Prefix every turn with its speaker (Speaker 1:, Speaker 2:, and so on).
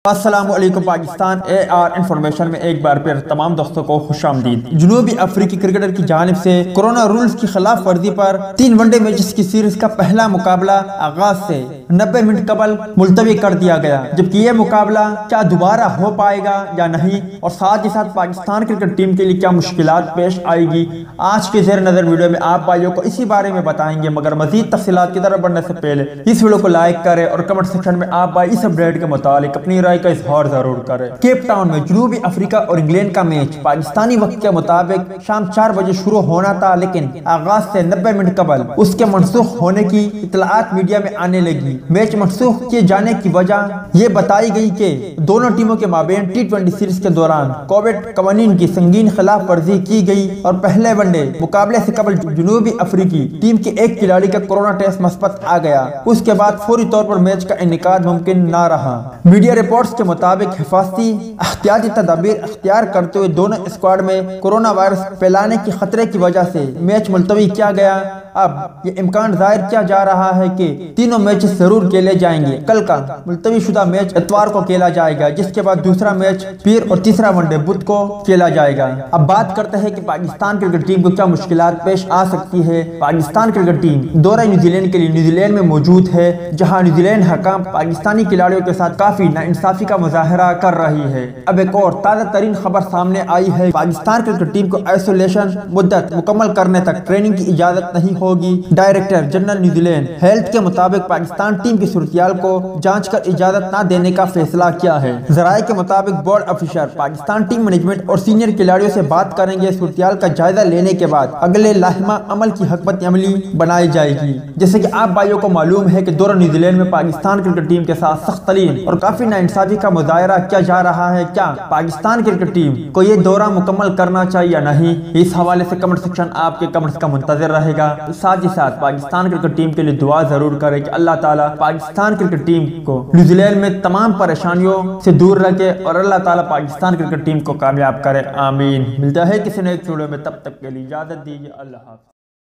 Speaker 1: السلام علیکم Pakistan AR information میں ایک بار پھر تمام دوستوں کو خوش آمدید۔ جنوبی افریقی کرکٹر کی جانب سے کورونا رولز کی خلاف ورزی پر 3 ون ڈے میچز کی سیریز کا پہلا مقابلہ آغاز سے 90 منٹ قبل ملتوی کر دیا گیا، جبکہ یہ مقابلہ کیا دوبارہ ہو پائے گا یا نہیں، اور ساتھ ہی ساتھ پاکستان کرکٹ ٹیم کے لیے کیا مشکلات پیش آئے گی، آج کے زیر نظر ویڈیو میں آپ بھائیوں کو اسی بارے میں بتائیں گے۔ مگر مزید تفصیلات کی طرف بڑھنے سے پہلے اس ویڈیو کو لائک کریں اور کمنٹ سیکشن میں آپ بھائی اس اپڈیٹ کے متعلق اپنی رائے کا اظہار ضرور کریں۔ کیپ ٹاؤن میں جنوبی افریقہ اور انگلینڈ کا میچ پاکستانی وقت کے مطابق شام 4 بجے شروع ہونا تھا، لیکن آغاز سے 90 منٹ قبل اس کے منسوخ ہونے کی اطلاعات میڈیا میں آنے لگی۔ میچ منسوخ کیے جانے کی وجہ یہ بتائی گئی کہ دونوں ٹیموں کے مابین T20 سیریز کے دوران کووڈ قوانین کی سنگین خلاف ورزی کی گئی اور پہلے ون ڈے مقابلے سے قبل جنوبی افریقی ٹیم کے ایک کھلاڑی کا کورونا ٹیسٹ مثبت آ گیا۔ اس کے بعد فوری طور پر میچ کا انعقاد ممکن نہ رہا۔ میڈیا رپورٹس کے مطابق حفاظتی احتیاطی تدابیر اختیار کرتے ہوئے دونوں اسکواڈ میں کورونا وائرس پھیلانے کے خطرے کی وجہ سے میچ ملتوی کیا گیا۔ اب یہ امکان ظاہر کیا جا رہا ہے کہ تینوں میچز ضرور کھیلے جائیں گے۔ کل کا ملتوی شدہ میچ اتوار کو کھیلا جائے گا، جس کے بعد دوسرا میچ پیر اور تیسرا ون ڈے بدھ کو کھیلا جائے گا۔ اب بات کرتے ہیں کہ پاکستان کرکٹ ٹیم کو کیا مشکلات پیش آ سکتی ہے۔ پاکستان کرکٹ ٹیم دورہ نیوزی لینڈ کے لیے نیوزی لینڈ میں موجود ہے، جہاں نیوزی لینڈ حکام پاکستانی کھلاڑیوں کے ساتھ کافی ناانصافی کا مظاہرہ کر رہی ہے۔ اب ایک اور تازہ ترین خبر سامنے آئی ہے، پاکستان کرکٹ ٹیم کو آئسولیشن مدت مکمل کرنے تک ٹریننگ کی اجازت نہیں ہوگی۔ Director general New Zealand health کے مطابق پاکستان ٹیم کی صورتحال کو جانچ کر اجازت نہ دینے کا فیصلہ کیا ہے۔ ذرائع کے مطابق board officer Pakistan team management اور سینئر کھلاڑیوں سے بات کریں گے۔ صورتحال کا جائزہ لینے کے بعد اگلے لاہمہ عمل کی حکمت عملی بنائی جائے گی۔ جیسے کہ آپ بھائیوں کو معلوم ہے کہ دورہ نیوزی لینڈ میں پاکستان کرکٹ ٹیم کے ساتھ سخت ترین اور کافی ناانصافی کا مظاہرہ کیا جا رہا ہے۔ کیا پاکستان کرکٹ ٹیم کو یہ دورہ مکمل کرنا چاہیے یا نہیں، اس حوالے سے کمنٹ سیکشن آپ کے کمنٹس کا منتظر رہے گا۔ ساتھ ہی ساتھ پاکستان کرکٹ ٹیم کے لیے دعا ضرور کرے کہ اللہ تعالیٰ پاکستان کرکٹ ٹیم کو نیوزی لینڈ میں تمام پریشانیوں سے دور رکھے اور اللہ تعالیٰ پاکستان کرکٹ ٹیم کو کامیاب کرے، آمین۔ ملتا ہے کسی نئے ویڈیو میں، تب تک کے لیے اجازت دیجیے، اللہ حافظ۔